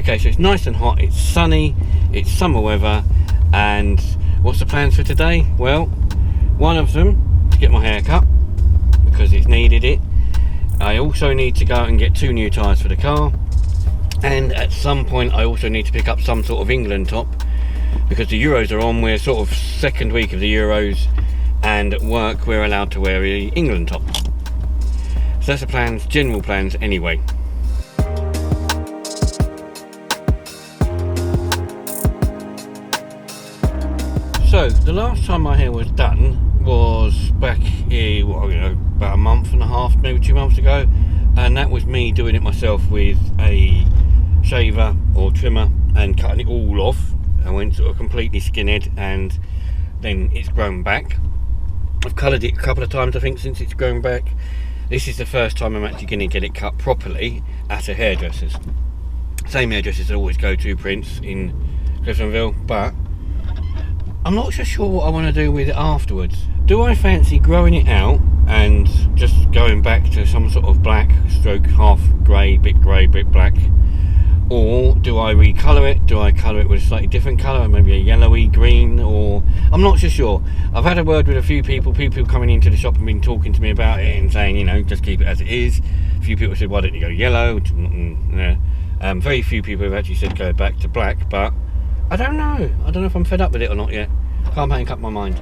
Okay, so it's nice and hot, it's sunny, it's summer weather, and what's the plans for today? Well, one of them, to get my hair cut, because it's needed it. I also need to go out and get 2 new tyres for the car, and at some point I also need to pick up some sort of England top, because the Euros are on. We're sort of second week of the Euros, and at work we're allowed to wear the England top. So that's the plans, general plans anyway. So the last time my hair was done was back here, about a month and a half, maybe 2 months ago, and that was me doing it myself with a shaver or trimmer and cutting it all off. I went sort of completely skinhead, and then it's grown back. I've coloured it a couple of times I think since it's grown back. This is the first time I'm actually going to get it cut properly at a hairdresser's. Same hairdressers I always go to, Prince in Cliftonville, but I'm not so sure what I want to do with it afterwards. Do I fancy growing it out and just going back to some sort of black stroke, half grey, bit black? Or do I recolour it? Do I colour it with a slightly different colour, maybe a yellowy green? Or I'm not so sure. I've had a word with a few people coming into the shop and been talking to me about it and saying, you know, just keep it as it is. A few people said, why don't you go yellow? Very few people have actually said go back to black, but I don't know. I don't know if I'm fed up with it or not yet. Can't make up my mind.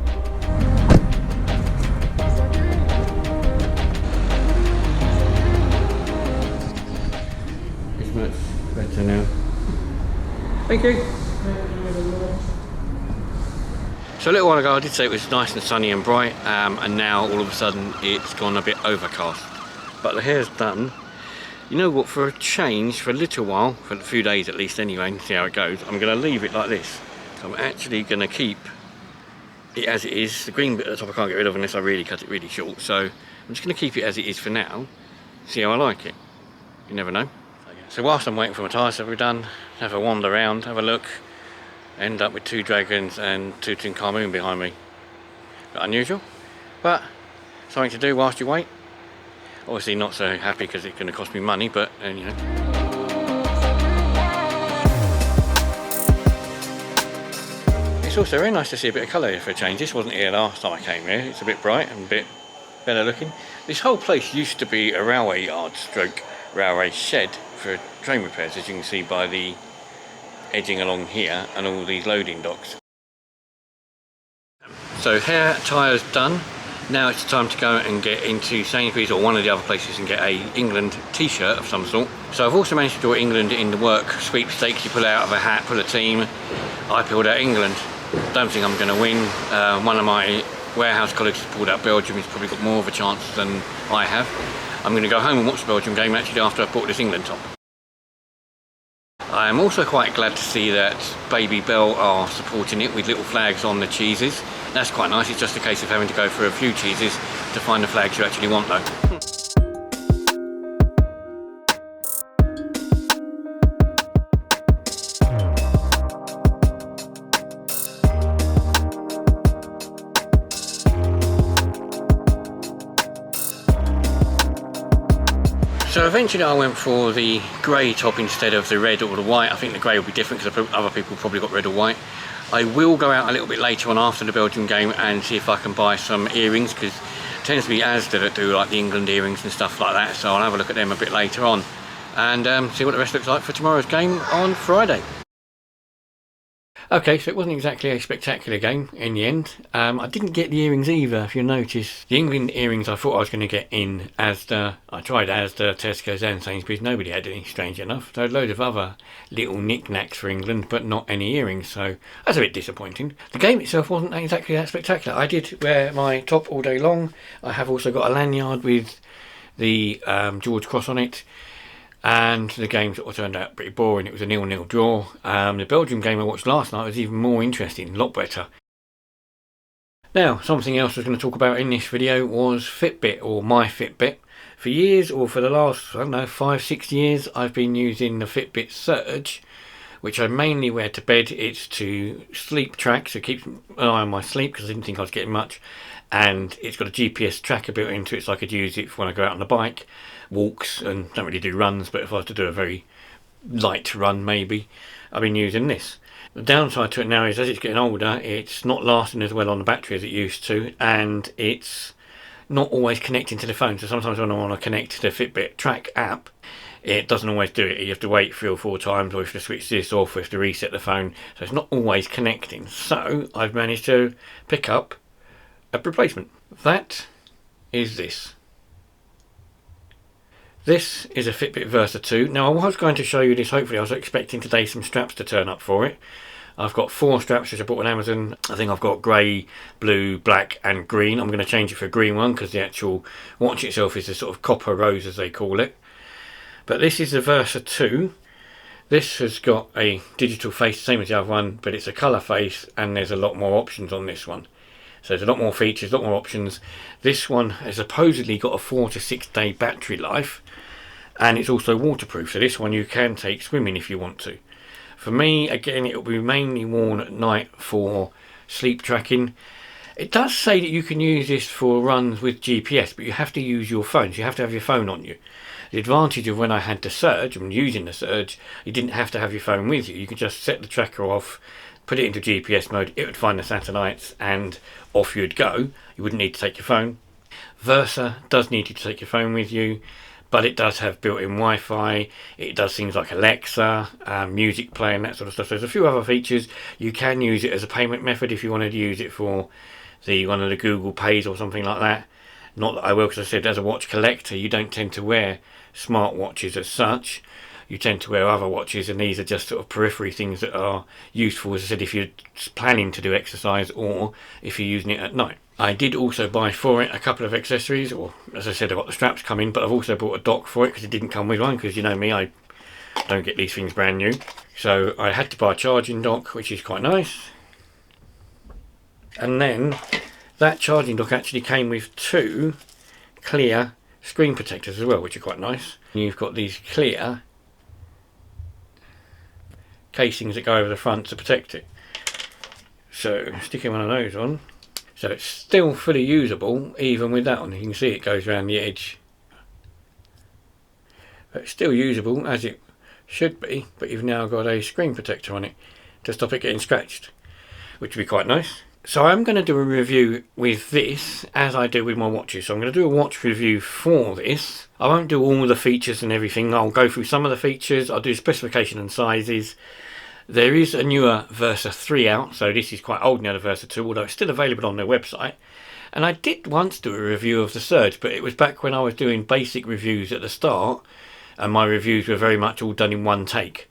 It's much better now. Thank you. So a little while ago I did say it was nice and sunny and bright, and now all of a sudden it's gone a bit overcast. But the hair's done. You know what, for a change, for a little while, for a few days at least anyway, and see how it goes, I'm going to leave it like this. So I'm actually going to keep it as it is. The green bit at the top I can't get rid of unless I really cut it really short, so I'm just going to keep it as it is for now, see how I like it. You never know. So whilst I'm waiting for my tyres to be done, have a wander around, have a look, end up with 2 dragons and 2 Tutankhamun behind me. Bit unusual, but something to do whilst you wait. Obviously not so happy because it's going to cost me money, but you know. It's also very nice to see a bit of colour here for a change. This wasn't here last time I came here. It's a bit bright and a bit better looking. This whole place used to be a railway yard stroke railway shed for train repairs, as you can see by the edging along here and all these loading docks. So hair, tyres done. Now it's time to go and get into Sainsbury's or one of the other places and get a England t-shirt of some sort. So I've also managed to draw England in the work sweepstakes. You pull out of a hat, pull a team. I pulled out England. Don't think I'm going to win. One of my warehouse colleagues has pulled out Belgium. He's probably got more of a chance than I have. I'm going to go home and watch the Belgium game actually after I've bought this England top. I am also quite glad to see that Babybel are supporting it with little flags on the cheeses. That's quite nice. It's just a case of having to go through a few cheeses to find the flags you actually want though. So eventually I went for the grey top instead of the red or the white. I think the grey will be different because other people probably got red or white. I will go out a little bit later on after the Belgium game and see if I can buy some earrings, because it tends to be Asda that do like the England earrings and stuff like that, so I'll have a look at them a bit later on and see what the rest looks like for tomorrow's game on Friday. Okay, so it wasn't exactly a spectacular game in the end. I didn't get the earrings either, if you notice. The England earrings I thought I was going to get in Asda. I tried Asda, Tesco's and Sainsbury's. Nobody had any, strange enough. So a load of other little knickknacks for England, but not any earrings, so that's a bit disappointing. The game itself wasn't exactly that spectacular. I did wear my top all day long. I have also got a lanyard with the George Cross on it. And the game sort of turned out pretty boring. It was a 0-0 draw. The Belgium game I watched last night was even more interesting, a lot better. Now, something else I was going to talk about in this video was Fitbit, or my Fitbit. For years, or for the last, I don't know, 5-6 years, I've been using the Fitbit Surge, which I mainly wear to bed. It's to sleep track, so keep an eye on my sleep, because I didn't think I was getting much. And it's got a GPS tracker built into it, so I could use it for when I go out on the bike, walks, and don't really do runs, but if I was to do a very light run maybe, I've been using this. The downside to it now is as it's getting older, it's not lasting as well on the battery as it used to, and it's not always connecting to the phone. So sometimes when I want to connect to the Fitbit track app, it doesn't always do it. You have to wait 3 or 4 times, or if to switch this off, or if to reset the phone. So it's not always connecting. So I've managed to pick up a replacement. That is this. This is a Fitbit Versa 2. Now I was going to show you this, hopefully. I was expecting today some straps to turn up for it. I've got 4 straps which I bought on Amazon. I think I've got grey, blue, black and green. I'm going to change it for a green one because the actual watch itself is a sort of copper rose as they call it. But this is the Versa 2. This has got a digital face, same as the other one, but it's a colour face and there's a lot more options on this one. So there's a lot more features, a lot more options. This one has supposedly got a 4 to 6 day battery life, and it's also waterproof. So this one you can take swimming if you want to. For me, again, it will be mainly worn at night for sleep tracking. It does say that you can use this for runs with GPS, but you have to use your phone. So you have to have your phone on you. The advantage of when I had the Surge, and using the Surge, you didn't have to have your phone with you. You could just set the tracker off, put it into GPS mode, it would find the satellites, and off you'd go. You wouldn't need to take your phone. Versa does need you to take your phone with you, but it does have built-in Wi-Fi. It does things like Alexa, music playing, that sort of stuff. There's a few other features. You can use it as a payment method if you wanted to use it for one of the Google Pays or something like that. Not that I will, because I said as a watch collector you don't tend to wear smart watches as such. You tend to wear other watches, and these are just sort of periphery things that are useful, as I said, if you're planning to do exercise or if you're using it at night. I did also buy for it a couple of accessories, or as I said, I got the straps coming, but I've also bought a dock for it because it didn't come with one, because you know me, I don't get these things brand new. So I had to buy a charging dock, which is quite nice. And then that charging dock actually came with 2 clear screen protectors as well, which are quite nice. You've got these clear casings that go over the front to protect it. So sticking one of those on, so it's still fully usable even with that on. You can see it goes around the edge, but it's still usable as it should be, but you've now got a screen protector on it to stop it getting scratched, which would be quite nice. So I'm going to do a review with this as I do with my watches. So I'm going to do a watch review for this. I won't do all the features and everything. I'll go through some of the features. I'll do specification and sizes. There is a newer Versa 3 out, so this is quite old now, the Versa 2, although it's still available on their website. And I did once do a review of the Surge, but it was back when I was doing basic reviews at the start, and my reviews were very much all done in one take,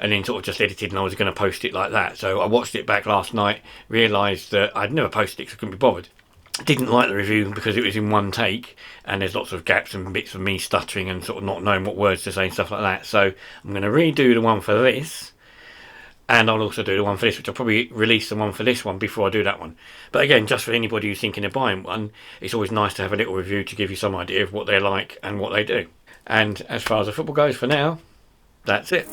and then sort of just edited, and I was going to post it like that. So I watched it back last night, realised that I'd never posted it because I couldn't be bothered. Didn't like the review because it was in one take, and there's lots of gaps and bits of me stuttering and sort of not knowing what words to say and stuff like that. So I'm going to redo the one for this, and I'll also do the one for this, which I'll probably release the one for this one before I do that one. But again, just for anybody who's thinking of buying one, it's always nice to have a little review to give you some idea of what they're like and what they do. And as far as the football goes for now, that's it.